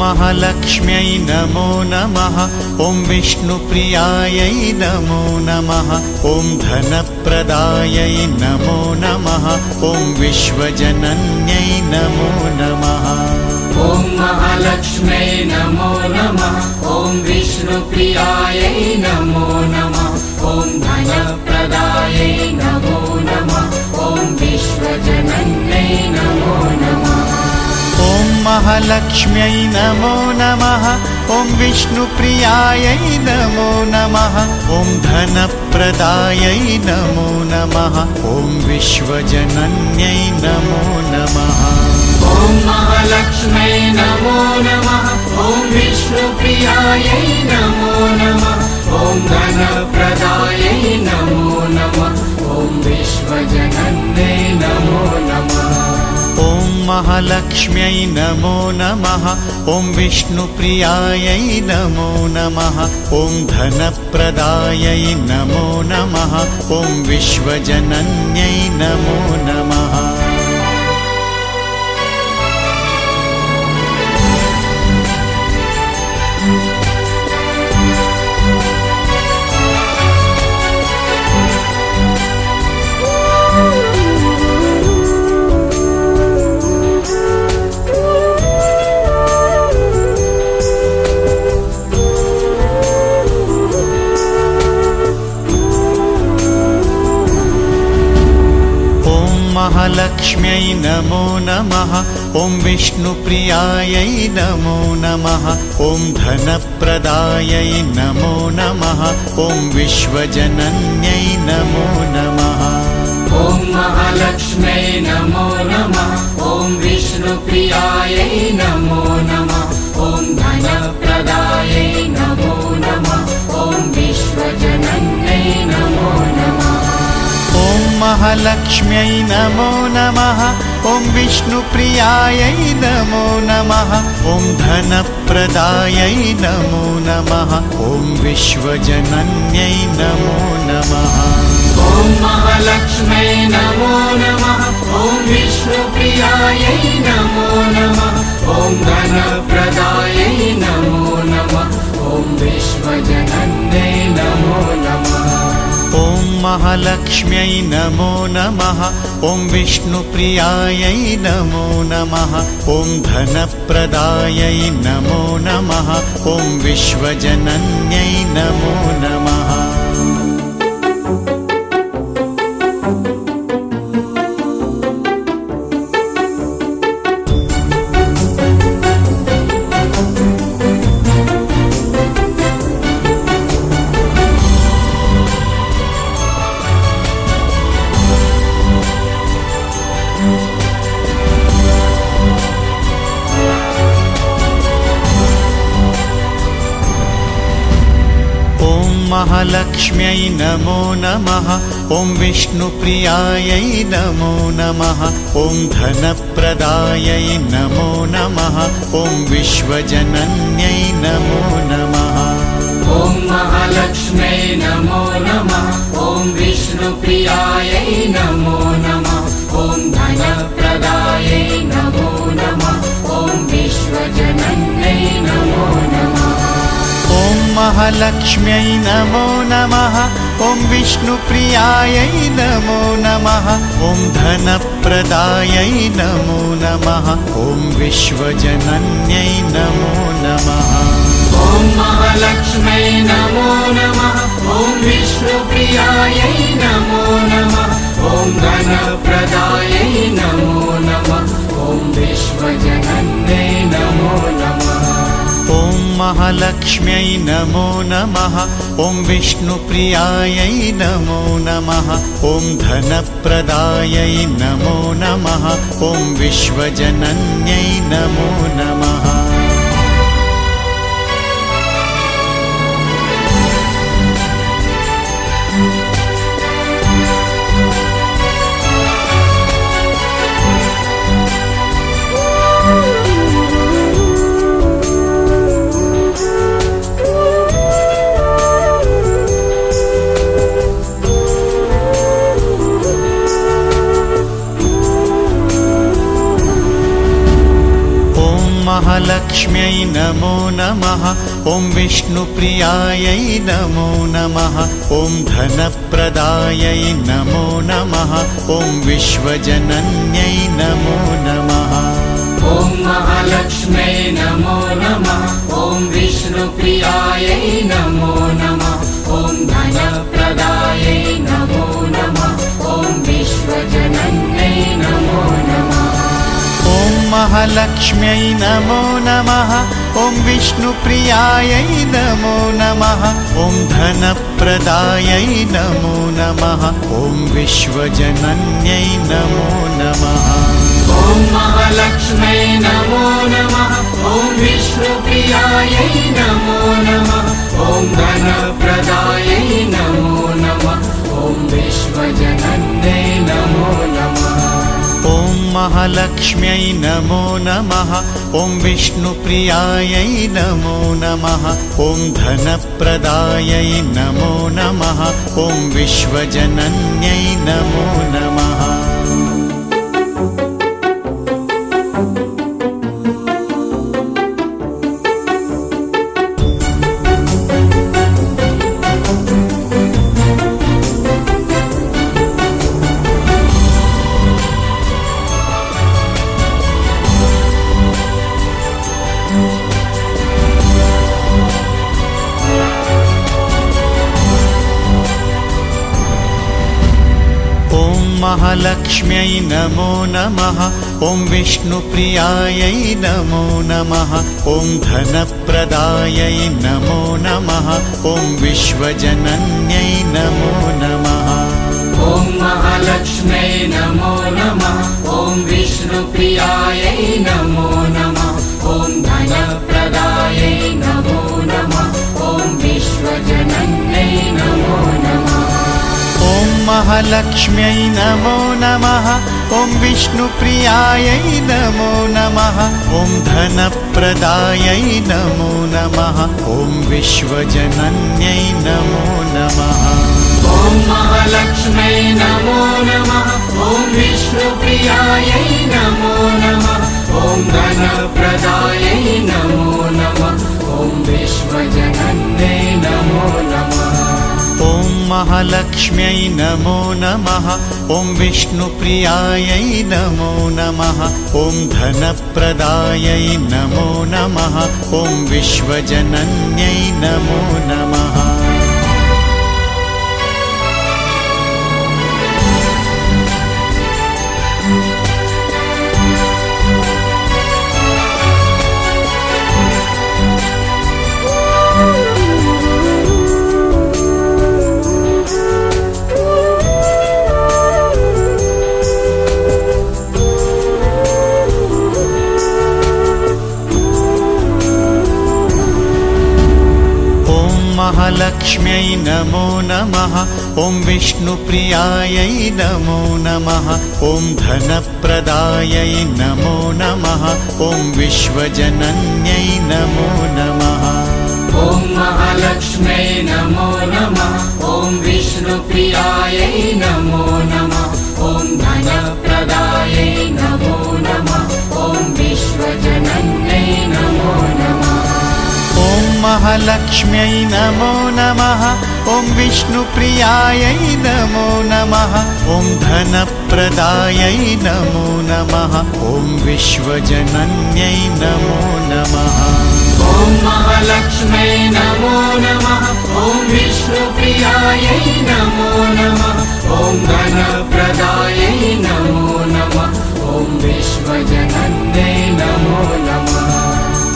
महालक्ष्म्यै नमो नमः। ॐ विष्णुप्रियायै नमो नमः। ॐ धनप्रदायै नमो नमः। ॐ विश्वजनन्यै नमो नमः। ॐ महालक्ष्म्यै नमो नमः। ॐ विष्णुप्रियायै नमो नमः। ॐ धनप्रदायै नमो नमः। ॐ विश्वजनन्यै नमो नमः। ॐ महालक्ष्म्यै नमो नमः। ॐ विष्णुप्रियायै नमो नमः। ॐ धनप्रदायै नमो नमः। ॐ विश्वजनन्यै नमो नमः। ॐ महालक्ष्म्यै नमो नमः। ॐ विष्णुप्रियायै नमो नमः। ॐ धनप्रदायै नमो नमः। ॐ विश्वजनन्यै नमो नमः। ॐ महालक्ष्म्यै नमो नमः। ॐ विष्णुप्रियायै नमो नमः। ॐ धनप्रदायै नमो नमः। ॐ विश्वजनन्यै नमो नमः। महालक्ष्म्यै नमो नमः। ॐ विष्णुप्रियायै नमो नमः। ॐ धनप्रदायै नमो नमः। ॐ विश्वजनन्यै नमो नमः। ॐ महालक्ष्म्यै नमो नमः। ॐ विष्णुप्रियायै नमो नमः। ॐ धनप्रदायै नमो नमः। ॐ विश्वजनन्यै नमो नमः। ॐ महालक्ष्म्यै नमो नमः। ॐ विष्णुप्रियायै नमो नमः। ॐ धनप्रदायै नमो नमः। ॐ विश्वजनन्यै नमो नमः। ॐ महालक्ष्म्यै नमो नमः। ॐ विष्णुप्रियायै नमो नमः। ॐ धनप्रदायै नमो नमः। ॐ विश्वजनन्यै नमो नमः। ॐ महालक्ष्म्यै नमो नमः। ॐ विष्णुप्रियायै नमो नमः। ॐ धनप्रदायै नमो नमः। ॐ विश्वजनन्यै नमो नमः। महालक्ष्म्यै नमो नमः। ॐ विष्णुप्रियायै नमो नमः। ॐ धनप्रदायै नमो नमः। ॐ विश्वजनन्यै नमो नमः। ॐ महालक्ष्म्यै नमो नमः। ॐ विष्णुप्रियायै नमो नमः। ॐ धनप्रदायै नमो नमः। ॐ विश्वजनन्यै नमो नमः। ॐ महालक्ष्म्यै नमो नमः। ॐ विष्णुप्रियायै नमो नमः। ॐ धनप्रदायै नमो नमः। ॐ विश्वजनन्यै नमो नमः। ॐ महालक्ष्म्यै नमो नमः। ॐ विष्णुप्रियायै नमो नमः। ॐ धनप्रदायै नमो नमः। ॐ विश्वजनन्यै नमो नमः। ॐ महालक्ष्म्यै नमो नमः। ॐ विष्णुप्रियायै नमो नमः। ॐ धनप्रदायै नमो नमः। ॐ विश्वजनन्यै नमो नमः। महालक्ष्म्यै नमो नमः ॐ विष्णुप्रियायै नमो नमः ॐ धनप्रदायै नमो नमः ॐ विश्वजनन्यै नमो नमः ॐ महालक्ष्म्यै नमो नमः ॐ विष्णुप्रियायै नमो नमः ॐ धनप्रदायै नमो नमः ॐ विश्वजनन्यै नमो नमः ॐ महालक्ष्म्यै नमो नमः ॐ विष्णुप्रियायै नमो नमः ॐ धनप्रदायै नमो नमः ॐ विश्वजनन्यै नमो नमः ॐ महालक्ष्म्यै नमो नमः ॐ विष्णुप्रियायै नमो नमः ॐ धनप्रदायै नमो नमः ॐ विश्वजनन्यै नमो नमः ॐ महालक्ष्म्यै नमो नमः ॐ विष्णुप्रियायै नमो नमः ॐ धनप्रदायै नमो नमः ॐ विश्वजनन्यै नमो नमः महालक्ष्म्यै नमो नमः ॐ विष्णुप्रियायै नमो नमः ॐ धनप्रदायै नमो नमः ॐ विश्वजनन्यै नमो नमः ॐ महालक्ष्म्यै नमो नमः ॐ विष्णुप्रियायै नमो नमः ॐ धनप्रदायै नमो नमः ॐ विश्वजनन्यै नमो नमः ॐ महालक्ष्म्यै नमो नमः ॐ विष्णुप्रियायै नमो नमः ॐ धनप्रदायै नमो नमः ॐ विश्वजनन्यै नमो नमः ॐ महालक्ष्म्यै नमो नमः ॐ विष्णुप्रियायै नमो नमः ॐ धनप्रदायै नमो नमः ॐ विश्वजनन्यै नमो नमः ॐ महालक्ष्म्यै नमो नमः ॐ विष्णुप्रियायै नमो नमः ॐ धनप्रदायै नमो नमः ॐ विश्वजनन्यै नमो नमः महालक्ष्म्यै नमो नमः ॐ विष्णुप्रियायै नमो नमः ॐ धनप्रदायै नमो नमः ॐ विश्वजनन्यै नमो नमः ॐ महालक्ष्म्यै नमो नमः ॐ विष्णुप्रियायै नमो नमः ॐ धनप्रदायै नमो नमः ॐ विश्वजनन्यै नमो नमः ॐ महालक्ष्म्यै नमो नमः ॐ विष्णुप्रियायै नमो नमः ॐ धनप्रदायै नमो नमः ॐ विश्वजनन्यै नमो नमः ॐ महालक्ष्म्यै नमो नमः ॐ विष्णुप्रियायै नमो नमः ॐ धनप्रदायै नमो नमः ॐ विश्वजनन्यै नमो नमः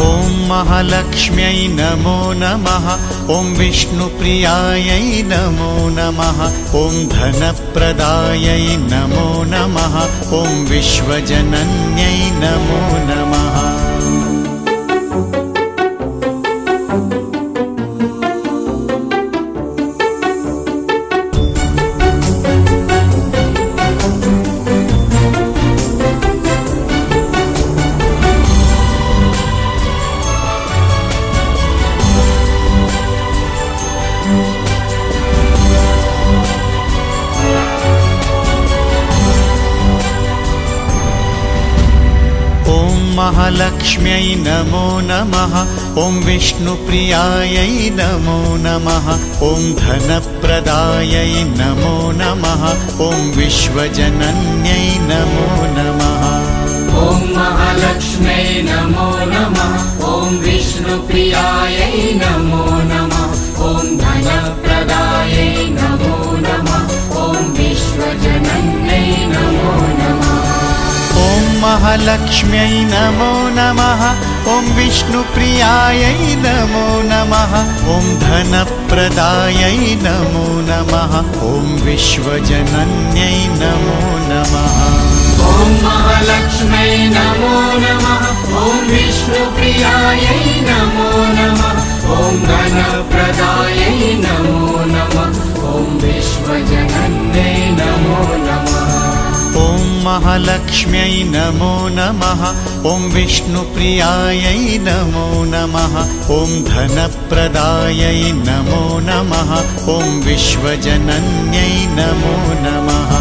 ॐ महालक्ष्म्यै नमो नमः ॐ विष्णुप्रियायै नमो नमः ॐ धनप्रदायै नमो नमः ॐ विश्वजनन्यै नमो नमः महालक्ष्म्यै नमो नमः। ॐ विष्णुप्रियायै नमो नमः। ॐ धनप्रदायै नमो नमः। ॐ विश्वजनन्यै नमो नमः। ॐ महालक्ष्म्यै नमो नमः। ॐ विष्णुप्रियायै नमो नमः। ॐ धनप्रदायै नमो नमः। ॐ विश्वजनन्यै नमो नमः। ॐ महालक्ष्म्यै नमो नमः। ॐ विष्णुप्रियायै नमो नमः। ॐ धनप्रदायै नमो नमः। ॐ विश्वजनन्यै नमो नमः। ॐ महालक्ष्म्यै नमो नमः। ॐ विष्णुप्रियायै नमो नमः। ॐ धनप्रदायै नमो नमः। ॐ विश्वजनन्यै नमो नमः। ॐ महालक्ष्म्यै नमो नमः। ॐ विष्णुप्रियायै नमो नमः। ॐ धनप्रदायै नमो नमः। ॐ विश्वजनन्यै नमो नमः।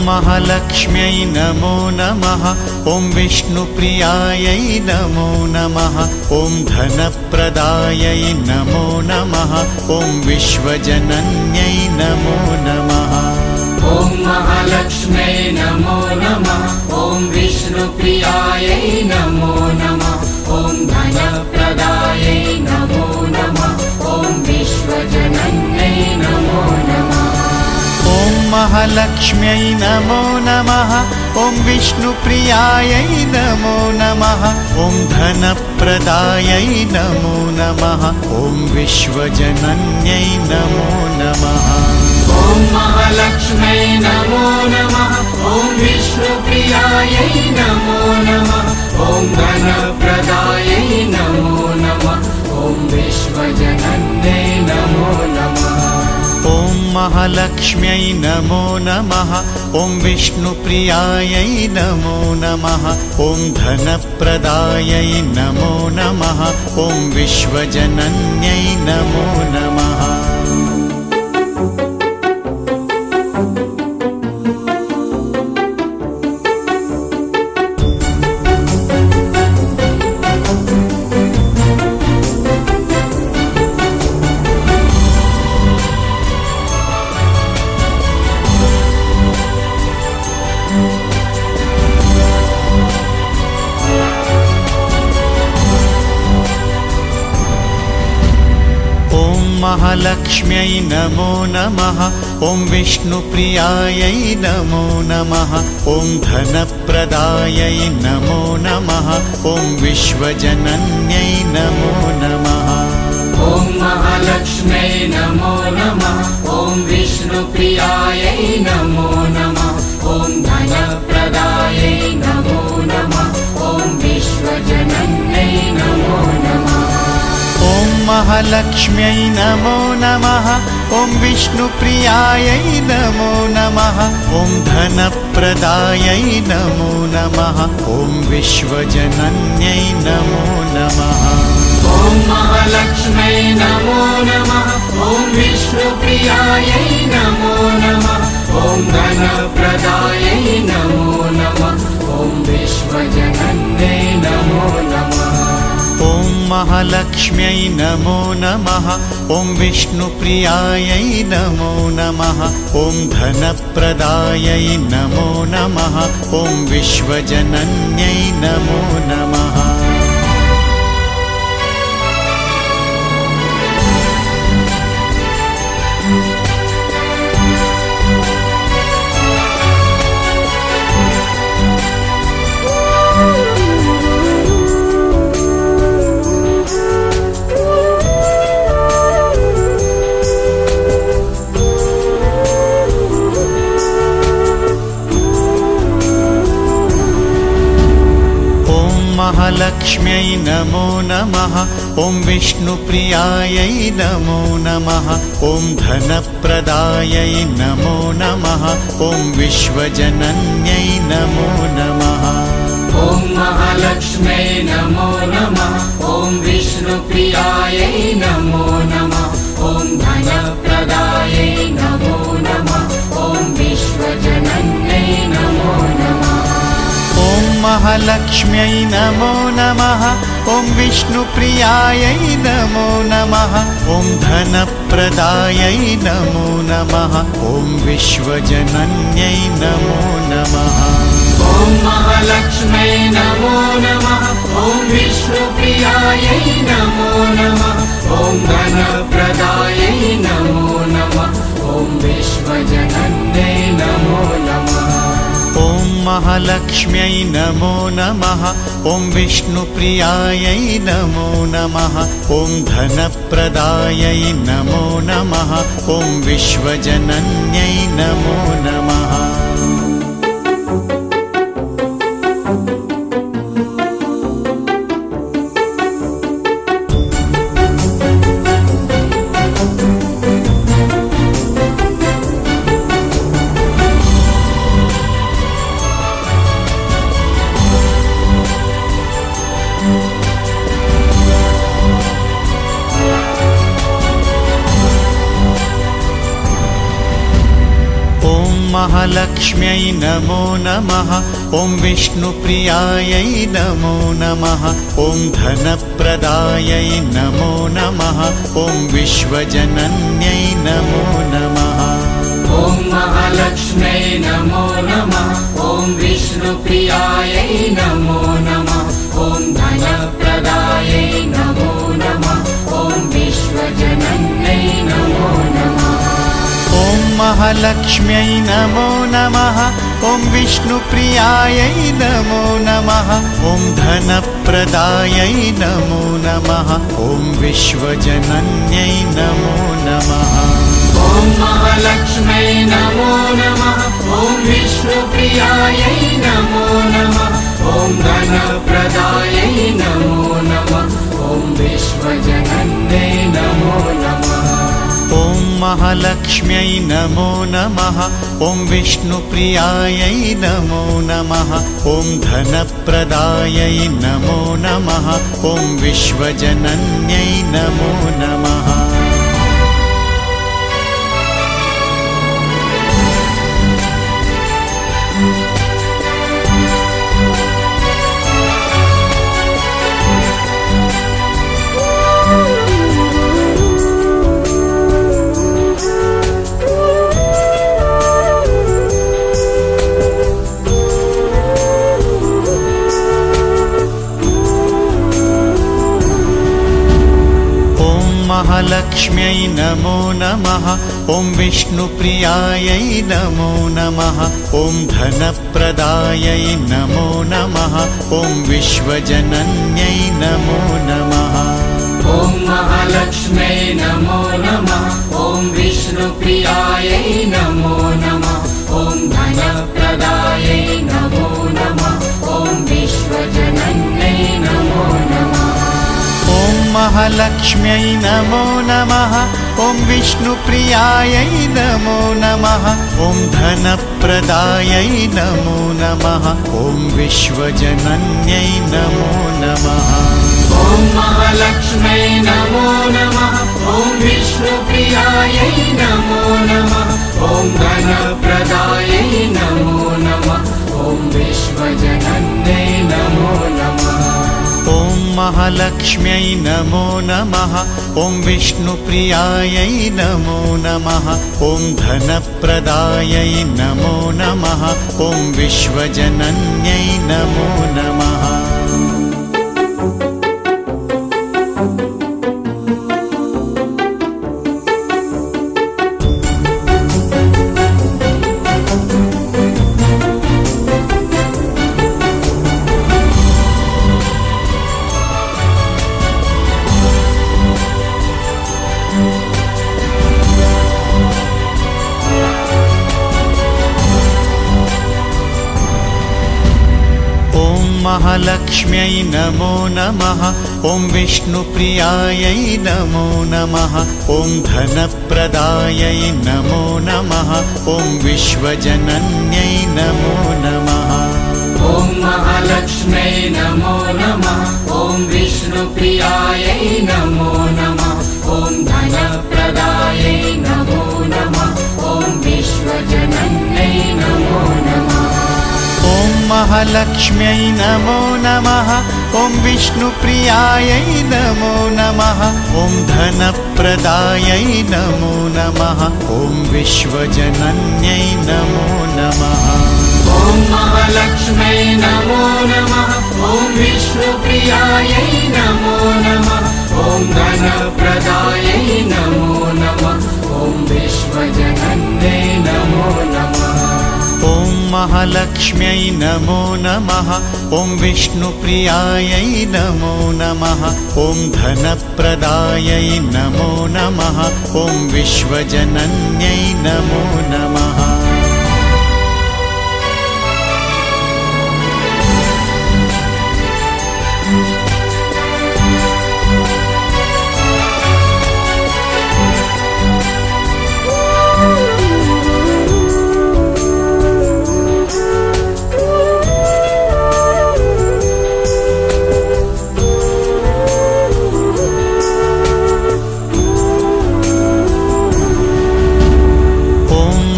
महालक्ष्म्यै नमो नमः। ॐ विष्णुप्रियायै नमो नमः। ॐ धनप्रदायै नमो नमः। ॐ विश्वजनन्यै नमो नमः। ॐ महालक्ष्म्यै नमो नमः। ॐ विष्णुप्रियायै नमो नमः। ॐ धनप्रदायै नमो नमः। ॐ विश्वजनन्यै नमो नमः। ॐ महालक्ष्म्यै नमो नमः। ॐ विष्णुप्रियायै नमो नमः। ॐ धनप्रदायै नमो नमः। ॐ विश्वजनन्यै नमो नमः। ॐ महालक्ष्म्यै नमो नमः। ॐ विष्णुप्रियायै नमो नमः। ॐ धनप्रदायै नमो नमः। ॐ विश्वजनन्यै नमो नमः। ॐ महालक्ष्म्यै नमो नमः। ॐ विष्णुप्रियायै नमो नमः। ॐ धनप्रदायै नमो नमः। ॐ विश्वजनन्यै नमो नमः। महालक्ष्म्यै नमो नमः। ॐ विष्णुप्रियायै नमो नमः। ॐ धनप्रदायै नमो नमः। ॐ विश्वजनन्यै नमो नमः। ॐ महालक्ष्म्यै नमो नमः। ॐ विष्णुप्रियायै नमो नमः। ॐ धनप्रदायै नमो नमः। ॐ विश्वजनन्यै नमो नमः। ॐ महालक्ष्म्यै नमो नमः। ॐ विष्णुप्रियायै नमो नमः। ॐ धनप्रदायै नमो नमः। ॐ विश्वजनन्यै नमो नमः। ॐ महालक्ष्म्यै नमो नमः। ॐ विष्णुप्रियायै नमो नमः। ॐ धनप्रदायै नमो नमः। ॐ विश्वजनन्यै नमो नमः। ॐ महालक्ष्म्यै नमो नमः। ॐ विष्णुप्रियायै नमो नमः। ॐ धनप्रदायै नमो नमः। ॐ विश्वजनन्यै नमो नमः। महालक्ष्म्यै नमो नमः। ॐ विष्णुप्रियायै नमो नमः। ॐ धनप्रदायै नमो नमः। ॐ विश्वजनन्यै नमो नमः। ॐ महालक्ष्म्यै नमो नमः। ॐ विष्णुप्रियायै नमो नमः। ॐ धनप्रदायै नमो नमः। ॐ विश्वजनन्यै नमो नमः। ॐ महालक्ष्म्यै नमो नमः। ॐ विष्णुप्रियायै नमो नमः। ॐ धनप्रदायै नमो नमः। ॐ विश्वजनन्यै नमो नमः। ॐ महालक्ष्म्यै नमो नमः। ॐ विष्णुप्रियायै नमो नमः। ॐ धनप्रदायै नमो नमः। ॐ विश्वजनन्यै नमो नमः। ॐ महालक्ष्म्यै नमो नमः। ॐ विष्णुप्रियायै नमो नमः। ॐ धनप्रदायै नमो नमः। ॐ विश्वजनन्यै नमो नमः। महालक्ष्म्यै नमो नमः। ॐ विष्णुप्रियायै नमो नमः। ॐ धनप्रदायै नमो नमः। ॐ विश्वजनन्यै नमो नमः। ॐ महालक्ष्म्यै नमो नमः। ॐ विष्णुप्रियायै नमो नमः। ॐ धनप्रदायै नमो नमः। ॐ विश्वजनन्यै नमो नमः। ॐ महालक्ष्म्यै नमो नमः। ॐ विष्णुप्रियायै नमो नमः। ॐ धनप्रदायै नमो नमः। ॐ विश्वजनन्यै नमो नमः। ॐ महालक्ष्म्यै नमो नमः। ॐ विष्णुप्रियायै नमो नमः। ॐ धनप्रदायै नमो नमः। ॐ विश्वजनन्यै नमो नमः। ॐ महालक्ष्म्यै नमो नमः। ॐ विष्णुप्रियायै नमो नमः। ॐ धनप्रदायै नमो नमः। ॐ विश्वजनन्यै नमो नमः। महालक्ष्म्यै नमो नमः। ॐ विष्णुप्रियायै नमो नमः। ॐ धनप्रदायै नमो नमः। ॐ विश्वजनन्यै नमो नमः। ॐ महालक्ष्म्यै नमो नमः। ॐ विष्णुप्रियायै नमो नमः। ॐ धनप्रदायै नमो नमः। ॐ विश्वजनन्यै नमो नमः। ॐ महालक्ष्म्यै नमो नमः। ॐ विष्णुप्रियायै नमो नमः। ॐ धनप्रदायै नमो नमः। ॐ विश्वजनन्यै नमो नमः। ॐ महालक्ष्म्यै नमो नमः। ॐ विष्णुप्रियायै नमो नमः। ॐ धनप्रदायै नमो नमः। ॐ विश्वजनन्यै नमो नमः। ॐ महालक्ष्म्यै नमो नमः। ॐ विष्णुप्रियायै नमो नमः। ॐ धनप्रदायै नमो नमः। ॐ विश्वजनन्यै नमो नमः। महालक्ष्म्यै नमो नमः ॐ विष्णुप्रियायै नमो नमः ॐ धनप्रदायै नमो नमः ॐ विश्वजनन्यै नमो नमः ॐ महालक्ष्म्यै नमो नमः ॐ विष्णुप्रियायै नमो नमः ॐ धनप्रदायै नमो नमः ॐ विश्वजनन्यै नमो नमः ॐ महालक्ष्म्यै नमो नमः ॐ विष्णुप्रियायै नमो नमः ॐ धनप्रदायै नमो नमः ॐ विश्वजनन्यै नमो नमः ॐ महालक्ष्म्यै नमो नमः ॐ विष्णुप्रियायै नमो नमः ॐ धनप्रदायै नमो नमः ॐ विश्वजनन्यै नमो नमः ॐ महालक्ष्म्यै नमो नमः ॐ विष्णुप्रियायै नमो नमः ॐ धनप्रदायै नमो नमः ॐ विश्वजनन्यै नमो नमः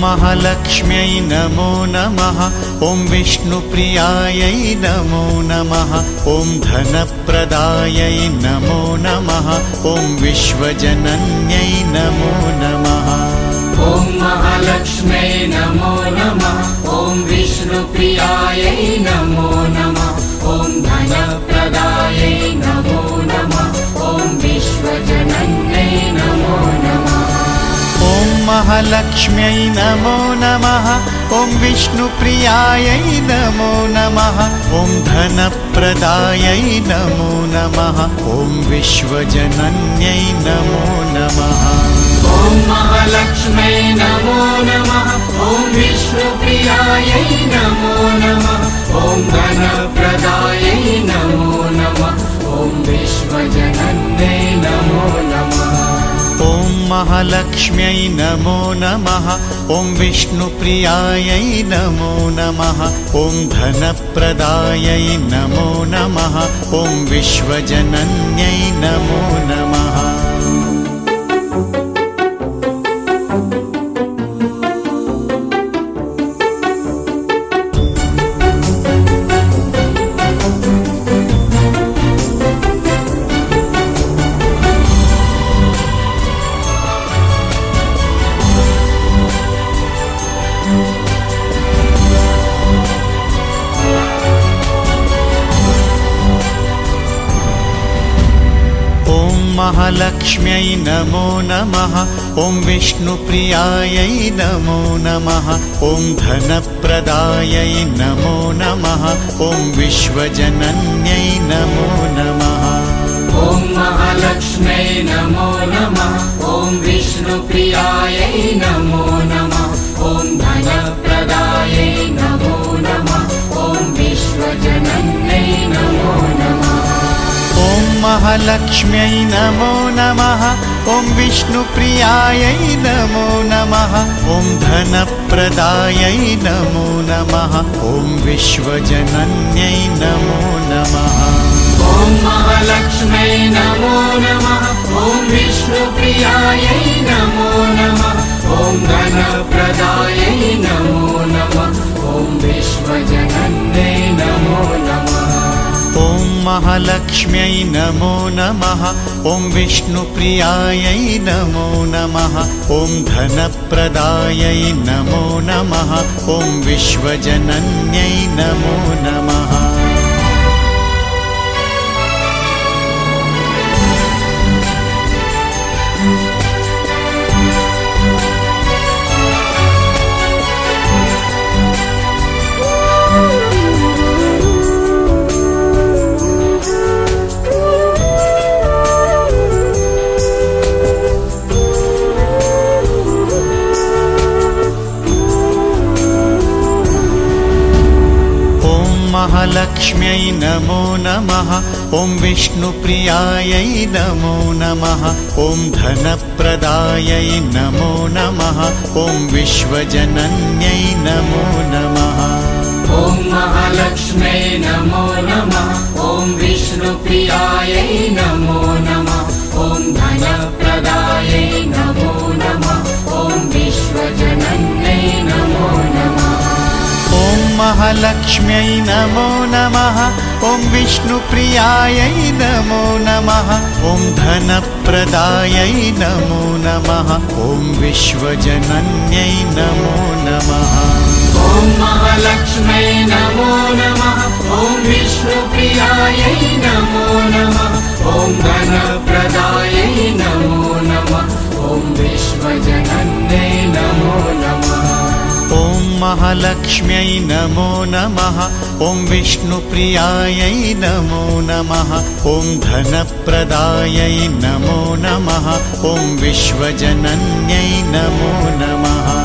महालक्ष्म्यै नमो नमः ॐ विष्णुप्रियायै नमो नमः ॐ धनप्रदायै नमो नमः ॐ विश्वजनन्यै नमो नमः ॐ महालक्ष्म्यै नमो नमः ॐ विष्णुप्रियायै नमो नमः ॐ धनप्रदायै नमो नमः ॐ विश्वजनन्यै नमो नमः ॐ महालक्ष्म्यै नमो नमः ॐ विष्णुप्रियायै नमो नमः ॐ धनप्रदायै नमो नमः ॐ विश्वजनन्यै नमो नमः ॐ महालक्ष्म्यै नमो नमः ॐ विष्णुप्रियायै नमो नमः ॐ धनप्रदायै नमो नमः ॐ विश्वजनन्यै नमो नमः ॐ महालक्ष्म्यै नमो नमः ॐ विष्णुप्रियायै नमो नमः ॐ धनप्रदायै नमो नमः ॐ विश्वजनन्यै नमो नमः महालक्ष्म्यै नमो नमः ॐ विष्णुप्रियायै नमो नमः ॐ धनप्रदायै नमो नमः ॐ विश्वजनन्यै नमो नमः ॐ महालक्ष्म्यै नमो नमः ॐ विष्णुप्रियायै नमो नमः ॐ धनप्रदायै नमो नमः ॐ विश्वजनन्यै नमो नमः ॐ महालक्ष्म्यै नमो नमः ॐ विष्णुप्रियायै नमो नमः ॐ धनप्रदायै नमो नमः ॐ विश्वजनन्यै नमो नमः ॐ महालक्ष्म्यै नमो नमः ॐ विष्णुप्रियायै नमो नमः ॐ धनप्रदायै नमो नमः ॐ विश्वजनन्यै नमो नमः ॐ महालक्ष्म्यै नमो नमः ॐ विष्णुप्रियायै नमो नमः ॐ धनप्रदायै नमो नमः ॐ विश्वजनन्यै नमो नमः महालक्ष्म्यै नमो नमः। ॐ विष्णुप्रियायै नमो नमः। ॐ धनप्रदायै नमो नमः। ॐ विश्वजनन्यै नमो नमः। ॐ महालक्ष्म्यै नमो नमः। ॐ विष्णुप्रियायै नमो नमः। ॐ धनप्रदायै नमो नमः। ॐ विश्वजनन्यै नमो नमः। ॐ महालक्ष्म्यै नमो नमः। ॐ विष्णुप्रियायै नमो नमः। ॐ धनप्रदायै नमो नमः। ॐ विश्वजनन्यै नमो नमः। ॐ महालक्ष्म्यै नमो नमः। ॐ विष्णुप्रियायै नमो नमः। ॐ धनप्रदायै नमो नमः। ॐ विश्वजनन्यै नमो नमः। ॐ महालक्ष्म्यै नमो नमः। ॐ विष्णुप्रियायै नमो नमः। ॐ धनप्रदायै नमो नमः। ॐ विश्वजनन्यै नमो नमः।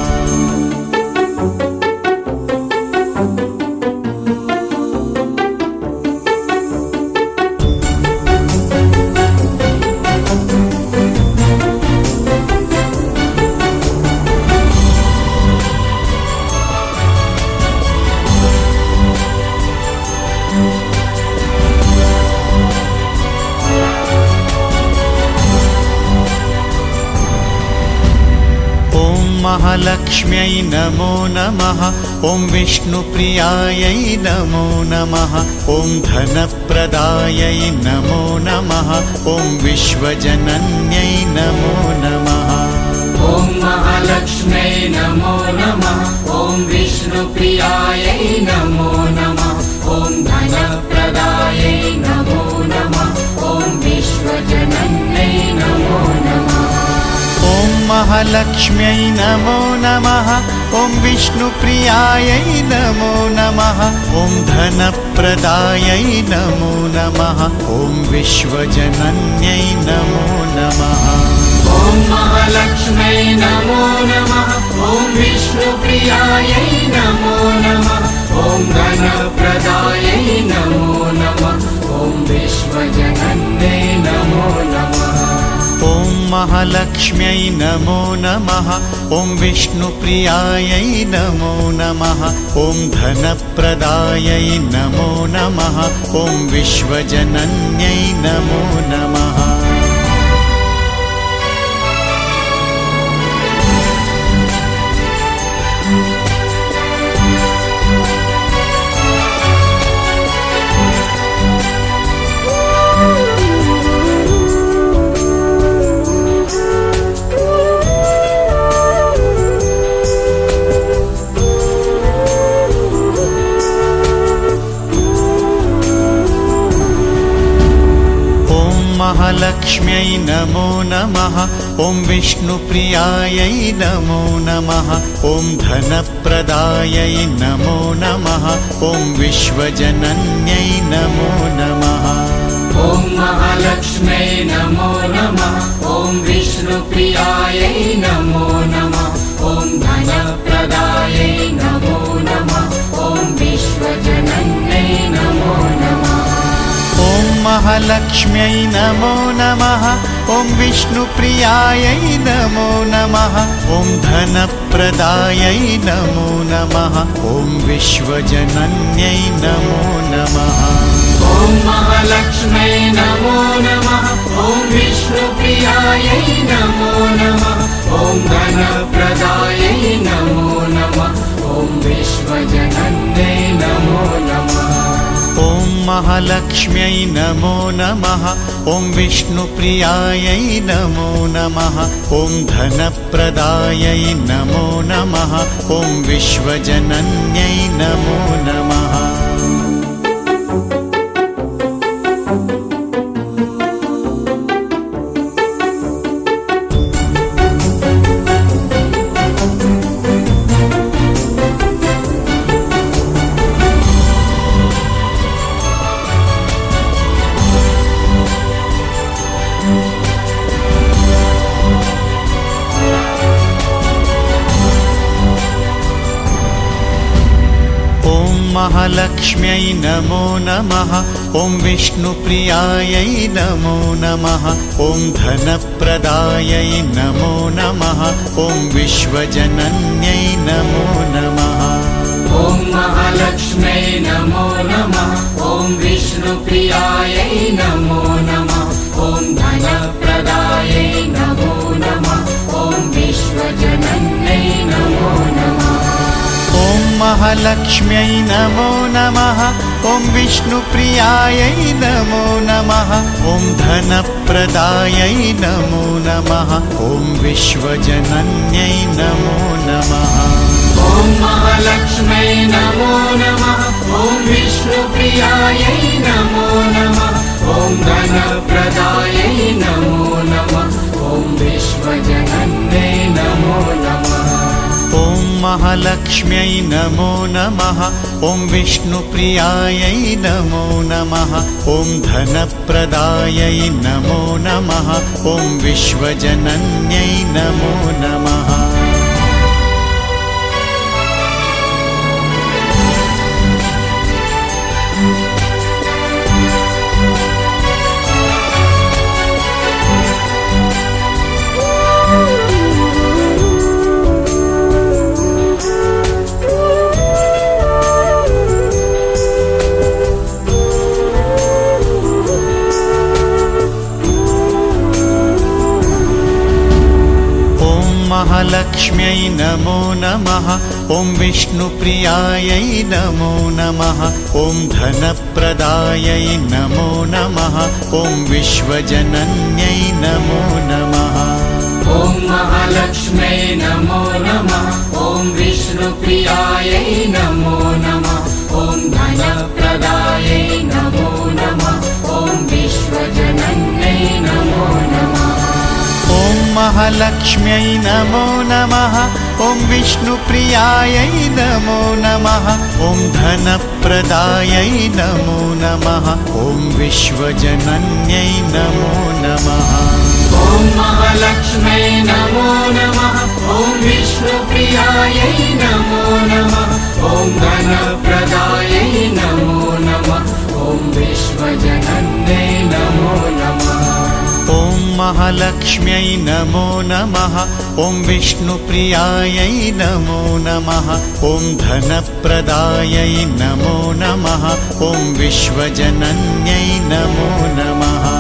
महालक्ष्म्यै नमो नमः। ॐ विष्णुप्रियायै नमो नमः। ॐ धनप्रदायै नमो नमः। ॐ विश्वजनन्यै नमो नमः। ॐ महालक्ष्म्यै नमो नमः। ॐ विष्णुप्रियायै नमो नमः। ॐ धनप्रदायै नमो नमः। ॐ विश्वजनन्यै नमो नमः। ॐ महालक्ष्म्यै नमो नमः। ॐ विष्णुप्रियायै नमो नमः। ॐ धनप्रदायै नमो नमः। ॐ विश्वजनन्यै नमो नमः। ॐ महालक्ष्म्यै नमो नमः। ॐ विष्णुप्रियायै नमो नमः। ॐ धनप्रदायै नमो नमः। ॐ विश्वजनन्यै नमो नमः। ॐ महालक्ष्म्यै नमो नमः। ॐ विष्णुप्रियायै नमो नमः। ॐ धनप्रदायै नमो नमः। ॐ विश्वजनन्यै नमो नमः। महालक्ष्म्यै नमो नमः। ॐ विष्णुप्रियायै नमो नमः। ॐ धनप्रदायै नमो नमः। ॐ विश्वजनन्यै नमो नमः। ॐ महालक्ष्म्यै नमो नमः। ॐ विष्णुप्रियायै नमो नमः। ॐ धनप्रदायै नमो नमः। ॐ विश्वजनन्यै नमो नमः। ॐ महालक्ष्म्यै नमो नमः। ॐ विष्णुप्रियायै नमो नमः। ॐ धनप्रदायै नमो नमः। ॐ विश्वजनन्यै नमो नमः। ॐ महालक्ष्म्यै नमो नमः। ॐ विष्णुप्रियायै नमो नमः। ॐ धनप्रदायै नमो नमः। ॐ विश्वजनन्यै नमो नमः। ॐ महालक्ष्म्यै नमो नमः। ॐ विष्णुप्रियायै नमो नमः। ॐ धनप्रदायै नमो नमः। ॐ विश्वजनन्यै नमो नमः। महालक्ष्म्यै नमो नमः। ॐ विष्णुप्रियायै नमो नमः। ॐ धनप्रदायै नमो नमः। ॐ विश्वजनन्यै नमो नमः। ॐ महालक्ष्म्यै नमो नमः। ॐ विष्णुप्रियायै नमो नमः। ॐ धनप्रदायै नमो नमः। ॐ विश्वजनन्यै नमो नमः। ॐ महालक्ष्म्यै नमो नमः। ॐ विष्णुप्रियायै नमो नमः। ॐ धनप्रदायै नमो नमः। ॐ विश्वजनन्यै नमो नमः। ॐ महालक्ष्म्यै नमो नमः। ॐ विष्णुप्रियायै नमो नमः। ॐ धनप्रदायै नमो नमः। ॐ विश्वजनन्यै नमो नमः। ॐ महालक्ष्म्यै नमो नमः। ॐ विष्णुप्रियायै नमो नमः। ॐ धनप्रदायै नमो नमः। ॐ विश्वजनन्यै नमो नमः। महालक्ष्म्यै नमो नमः। ॐ विष्णुप्रियायै नमो नमः। ॐ धनप्रदायै नमो नमः। ॐ विश्वजनन्यै नमो नमः। ॐ महालक्ष्म्यै नमो नमः। ॐ विष्णुप्रियायै नमो नमः। ॐ धनप्रदायै नमो नमः। ॐ विश्वजनन्यै नमो नमः। ॐ महालक्ष्म्यै नमो नमः। ॐ विष्णुप्रियायै नमो नमः। ॐ धनप्रदायै नमो नमः। ॐ विश्वजनन्यै नमो नमः। ॐ महालक्ष्म्यै नमो नमः। ॐ विष्णुप्रियायै नमो नमः। ॐ धनप्रदायै नमो नमः। ॐ विश्वजनन्यै नमो नमः। ॐ महालक्ष्म्यै नमो नमः। ॐ विष्णुप्रियायै नमो नमः। ॐ धनप्रदायै नमो नमः। ॐ विश्वजनन्यै नमो नमः।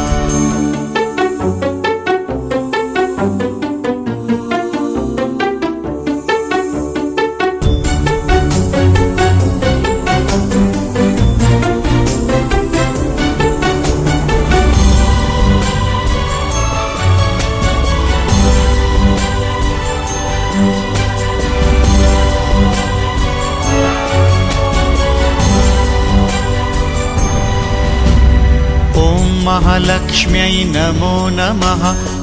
महालक्ष्म्यै नमो नमः।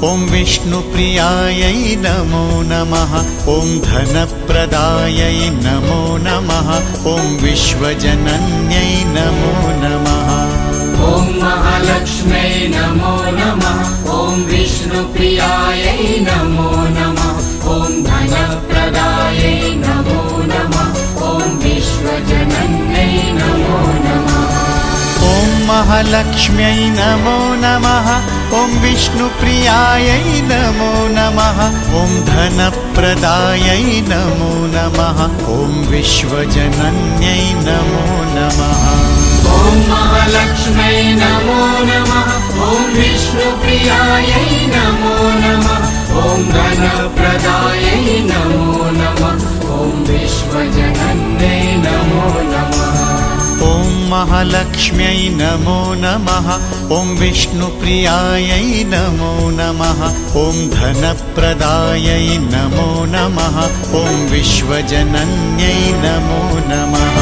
ॐ विष्णुप्रियायै नमो नमः। ॐ धनप्रदायै नमो नमः। ॐ विश्वजनन्यै नमो नमः। ॐ महालक्ष्म्यै नमो नमः। ॐ विष्णुप्रियायै नमो नमः। ॐ धनप्रदायै नमो नमः। ॐ विश्वजनन्यै नमो नमः। ॐ महालक्ष्म्यै नमो नमः। ॐ विष्णुप्रियायै नमो नमः। ॐ धनप्रदायै नमो नमः। ॐ विश्वजनन्यै नमो नमः। ॐ महालक्ष्म्यै नमो नमः। ॐ विष्णुप्रियायै नमो नमः। ॐ धनप्रदायै नमो नमः। ॐ विश्वजनन्यै नमो नमः। ॐ महालक्ष्म्यै नमो नमः। ॐ विष्णुप्रियायै नमो नमः। ॐ धनप्रदायै नमो नमः। ॐ विश्वजनन्यै नमो नमः।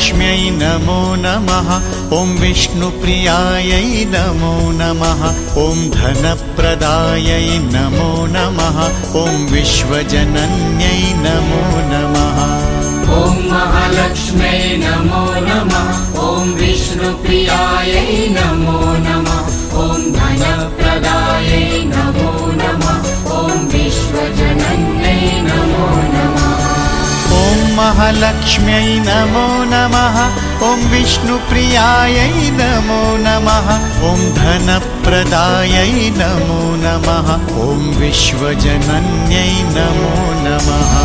महालक्ष्म्यै नमो नमः ॐ विष्णुप्रियायै नमो नमः ॐ धनप्रदायै नमो नमः ॐ विश्वजनन्यै नमो नमः ॐ महालक्ष्म्यै नमो नमः ॐ विष्णुप्रियायै नमो नमः ॐ धनप्रदायै नमो नमः ॐ विश्वजनन्यै नमो नमः ॐ महालक्ष्म्यै नमो नमः ॐ विष्णुप्रियायै नमो नमः ॐ धनप्रदायै नमो नमः ॐ विश्वजनन्यै नमो नमः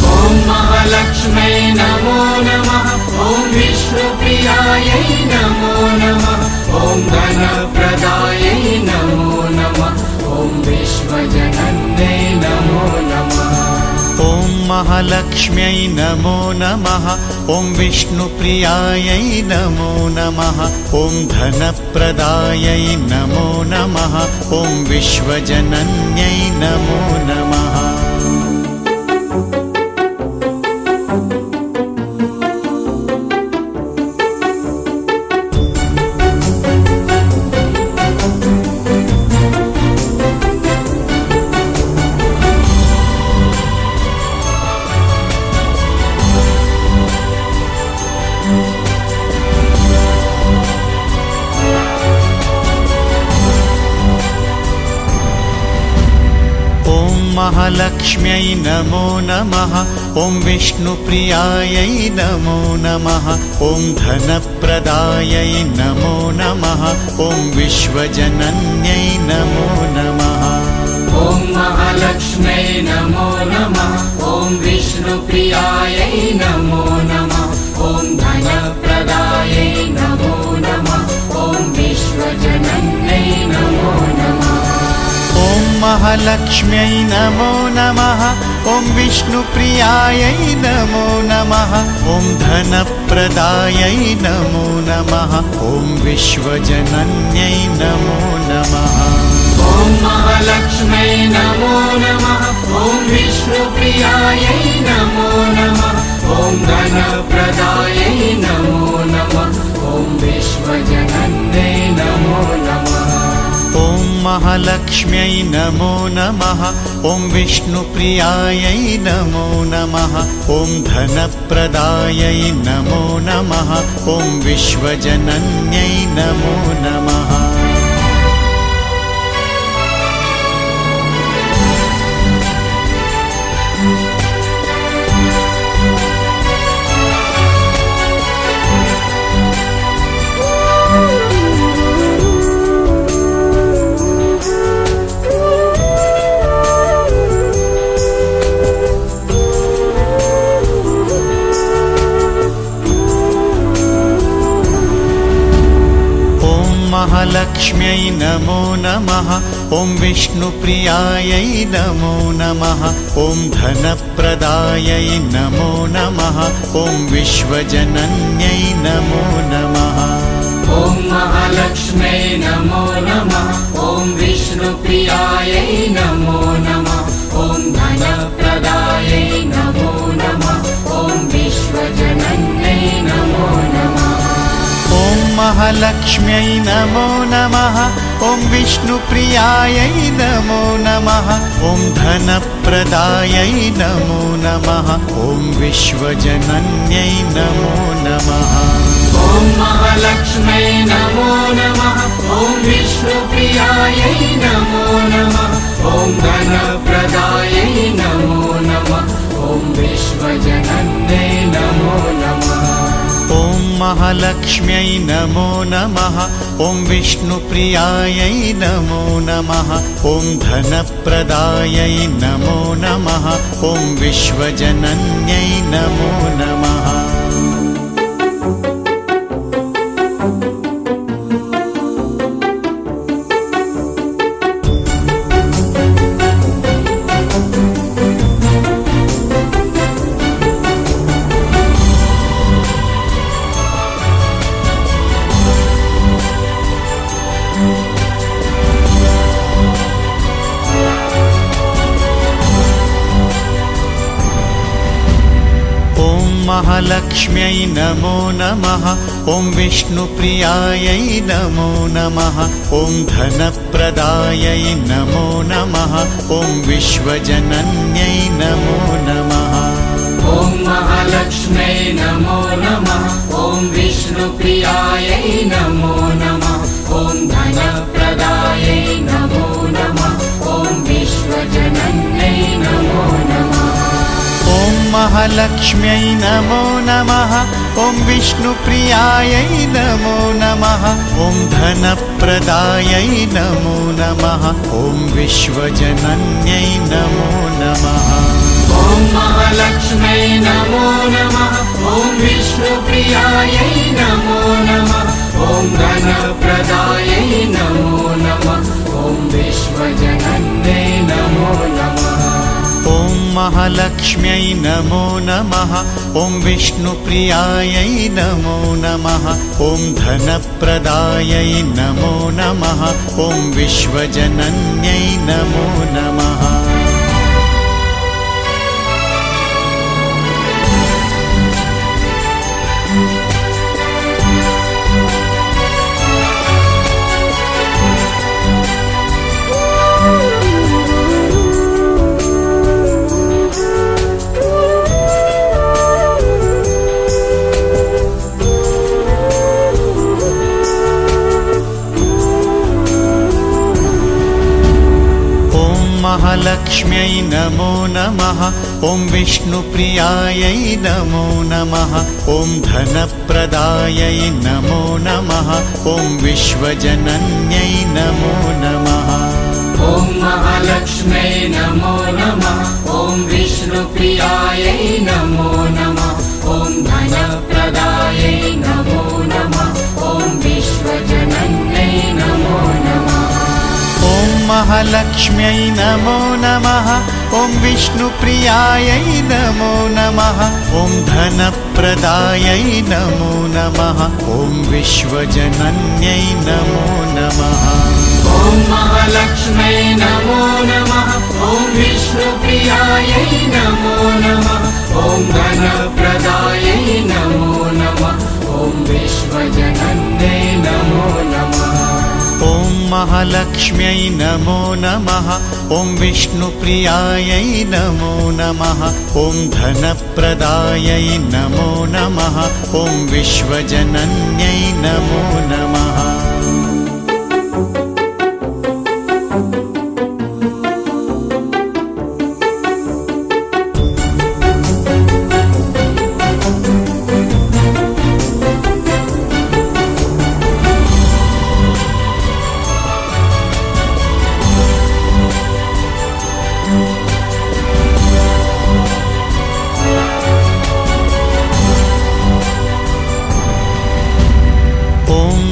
ॐ महालक्ष्म्यै नमो नमः ॐ विष्णुप्रियायै नमो नमः ॐ धनप्रदायै नमो नमः ॐ विश्वजनन्यै नमो नमः ॐ महालक्ष्म्यै नमो नमः ॐ विष्णुप्रियायै नमो नमः ॐ धनप्रदायै नमो नमः ॐ विश्वजनन्यै नमो नमः महालक्ष्म्यै नमो नमः ॐ विष्णुप्रियायै नमो नमः ॐ धनप्रदायै नमो नमः ॐ विश्वजनन्यै नमो नमः ॐ महालक्ष्म्यै नमो नमः ॐ विष्णुप्रियायै नमो नमः ॐ धनप्रदायै नमो नमः ॐ विश्वजनन्यै नमो नमः ॐ महालक्ष्म्यै नमो नमः ॐ विष्णुप्रियायै नमो नमः ॐ धनप्रदायै नमो नमः ॐ विश्वजनन्यै नमो नमः ॐ महालक्ष्म्यै नमो नमः ॐ विष्णुप्रियायै नमो नमः ॐ धनप्रदायै नमो नमः ॐ विश्वजनन्यै नमो नमः ॐ महालक्ष्म्यै नमो नमः ॐ विष्णुप्रियायै नमो नमः ॐ धनप्रदायै नमो नमः ॐ विश्वजनन्यै नमो नमः महालक्ष्म्यै नमो नमः ॐ विष्णुप्रियायै नमो नमः ॐ धनप्रदायै नमो नमः ॐ विश्वजनन्यै नमो नमः ॐ महालक्ष्म्यै नमो नमः ॐ विष्णुप्रियायै नमो नमः ॐ धनप्रदायै नमो नमः ॐ विश्वजनन्यै नमो नमः ॐ महालक्ष्म्यै नमो नमः ॐ विष्णुप्रियायै नमो नमः ॐ धनप्रदायै नमो नमः ॐ विश्वजनन्यै नमो नमः ॐ महालक्ष्म्यै नमो नमः ॐ विष्णुप्रियायै नमो नमः ॐ धनप्रदायै नमो नमः ॐ विश्वजनन्यै नमो नमः ॐ महालक्ष्म्यै नमो नमः ॐ विष्णुप्रियायै नमो नमः ॐ धनप्रदायै नमो नमः ॐ विश्वजनन्यै नमो नमः महालक्ष्म्यै नमो नमः। ॐ विष्णुप्रियायै नमो नमः। ॐ धनप्रदायै नमो नमः। ॐ विश्वजनन्यै नमो नमः। ॐ महालक्ष्म्यै नमो नमः। ॐ विष्णुप्रियायै नमो नमः। ॐ धनप्रदायै नमो नमः। ॐ विश्वजनन्यै नमो नमः। ॐ महालक्ष्म्यै नमो नमः। ॐ विष्णुप्रियायै नमो नमः। ॐ धनप्रदायै नमो नमः। ॐ विश्वजनन्यै नमो नमः। ॐ महालक्ष्म्यै नमो नमः। ॐ विष्णुप्रियायै नमो नमः। ॐ धनप्रदायै नमो नमः। ॐ विश्वजनन्यै नमो नमः। ॐ महालक्ष्म्यै नमो नमः। ॐ विष्णुप्रियायै नमो नमः। ॐ धनप्रदायै नमो नमः। ॐ विश्वजनन्यै नमो नमः। महालक्ष्म्यै नमो नमः। ॐ विष्णुप्रियायै नमो नमः। ॐ धनप्रदायै नमो नमः। ॐ विश्वजनन्यै नमो नमः। ॐ महालक्ष्म्यै नमो नमः। ॐ विष्णुप्रियायै नमो नमः। ॐ धनप्रदायै नमो नमः। ॐ विश्वजनन्यै नमो नमः। ॐ महालक्ष्म्यै नमो नमः। ॐ विष्णुप्रियायै नमो नमः। ॐ धनप्रदायै नमो नमः। ॐ विश्वजनन्यै नमो नमः। ॐ महालक्ष्म्यै नमो नमः। ॐ विष्णुप्रियायै नमो नमः। ॐ धनप्रदायै नमो नमः। ॐ विश्वजनन्यै नमो नमः। ॐ महालक्ष्म्यै नमो नमः। ॐ विष्णुप्रियायै नमो नमः। ॐ धनप्रदायै नमो नमः। ॐ विश्वजनन्यै नमो नमः।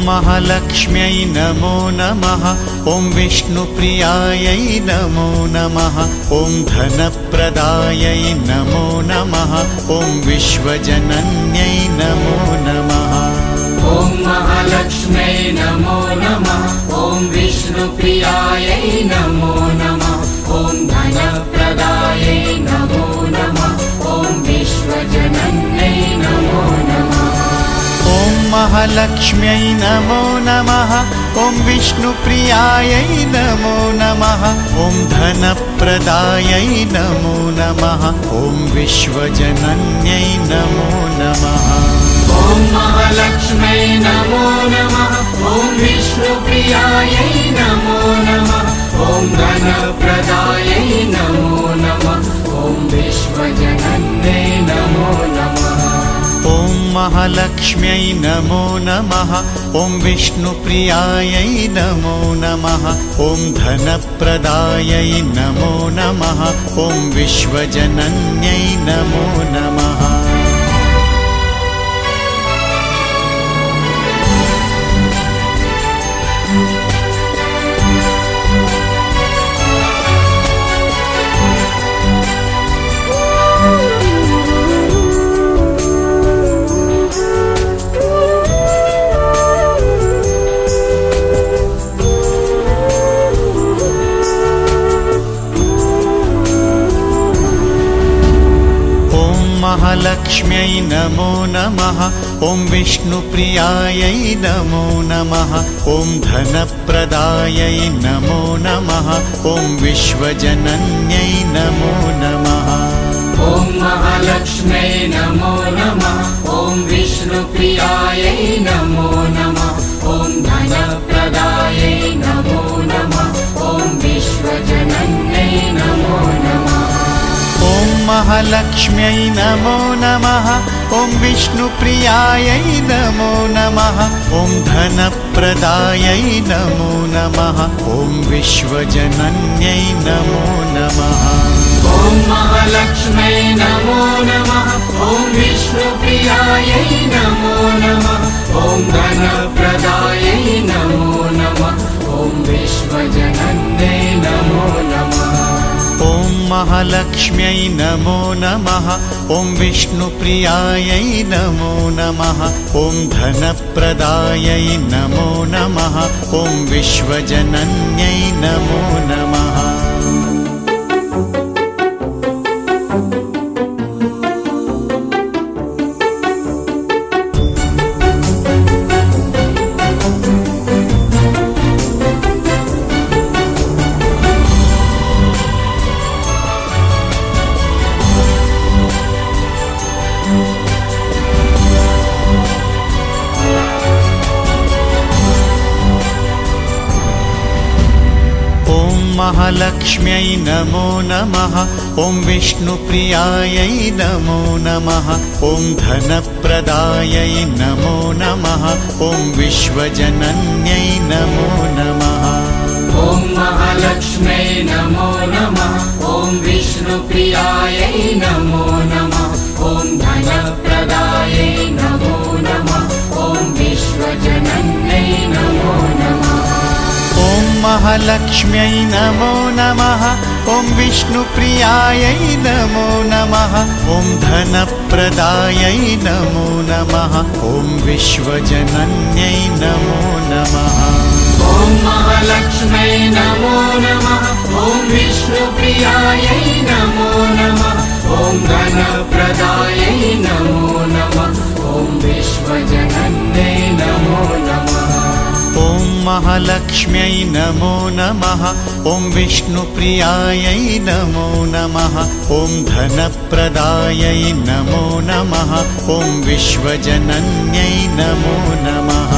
महालक्ष्म्यै नमो नमः। ॐ विष्णुप्रियायै नमो नमः। ॐ धनप्रदायै नमो नमः। ॐ विश्वजनन्यै नमो नमः। ॐ महालक्ष्म्यै नमो नमः। ॐ विष्णुप्रियायै नमो नमः। ॐ धनप्रदायै नमो नमः। ॐ विश्वजनन्यै नमो नमः। ॐ महालक्ष्म्यै नमो नमः। ॐ विष्णुप्रियायै नमो नमः। ॐ धनप्रदायै नमो नमः। ॐ विश्वजनन्यै नमो नमः। ॐ महालक्ष्म्यै नमो नमः। ॐ विष्णुप्रियायै नमो नमः। ॐ धनप्रदायै नमो नमः। ॐ विश्वजनन्यै नमो नमः। ॐ महालक्ष्म्यै नमो नमः। ॐ विष्णुप्रियायै नमो नमः। ॐ धनप्रदायै नमो नमः। ॐ विश्वजनन्यै नमो नमः। नमः ॐ विष्णुप्रियायै नमो नमः ॐ धनप्रदायै नमो नमः ॐ विश्वजनन्यै नमो नमः ॐ महालक्ष्म्यै नमो नमः ॐ विष्णुप्रियायै नमो नमः ॐ धनप्रदायै नमो नमः ॐ विश्वजनन्यै नमो नमः ॐ महालक्ष्म्यै नमो नमः ॐ विष्णुप्रियायै नमो नमः ॐ धनप्रदायै नमो नमः ॐ विश्वजनन्यै नमो नमः ॐ महालक्ष्म्यै नमो नमः ॐ विष्णुप्रियायै नमो नमः ॐ धनप्रदायै नमो नमः ॐ विश्वजनन्यै नमो नमः ॐ महालक्ष्म्यै नमो नमः ॐ विष्णुप्रियायै नमो नमः ॐ धनप्रदायै नमो नमः ॐ विश्वजनन्यै नमो नमः महालक्ष्म्यै नमो नमः ॐ विष्णुप्रियायै नमो नमः ॐ धनप्रदायै नमो नमः ॐ विश्वजनन्यै नमो नमः ॐ महालक्ष्म्यै नमो नमः ॐ विष्णुप्रियायै नमो नमः ॐ धनप्रदायै नमो नमः ॐ विश्वजनन्यै नमो नमः ॐ महालक्ष्म्यै नमो नमः ॐ विष्णुप्रियायै नमो नमः ॐ धनप्रदायै नमो नमः ॐ विश्वजनन्यै नमो नमः ॐ महालक्ष्म्यै नमो नमः ॐ विष्णुप्रियायै नमो नमः ॐ धनप्रदायै नमो नमः ॐ विश्वजनन्यै नमो नमः ॐ महालक्ष्म्यै नमो नमः ॐ विष्णुप्रियायै नमो नमः ॐ धनप्रदायै नमो नमः ॐ विश्वजनन्यै नमो नमः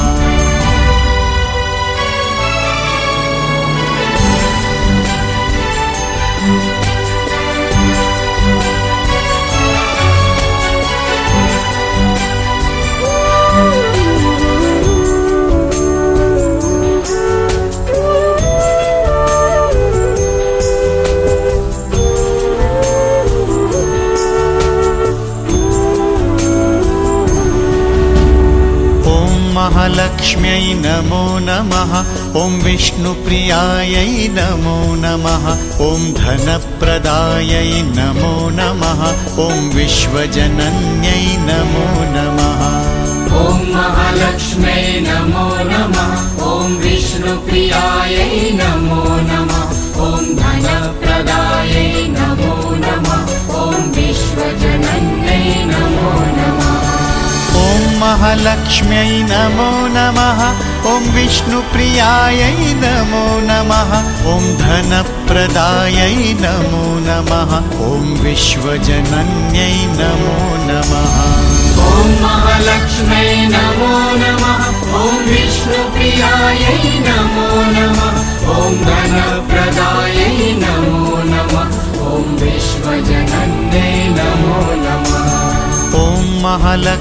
महालक्ष्म्यै नमो नमः ॐ विष्णुप्रियायै नमो नमः ॐ धनप्रदायै नमो नमः ॐ विश्वजनन्यै नमो नमः ॐ महालक्ष्म्यै नमो नमः ॐ विष्णुप्रियायै नमो नमः ॐ धनप्रदायै नमो नमः ॐ विश्वजनन्यै नमो नमः ॐ महालक्ष्म्यै नमो नमः ॐ विष्णुप्रियायै नमो नमः ॐ धनप्रदायै नमो नमः ॐ विश्वजनन्यै नमो नमः ॐ महालक्ष्म्यै नमो नमः ॐ विष्णुप्रियायै नमो नमः ॐ धनप्रदायै नमो नमः ॐ विश्वजनन्यै नमो नमः ॐ महालक्ष्म्यै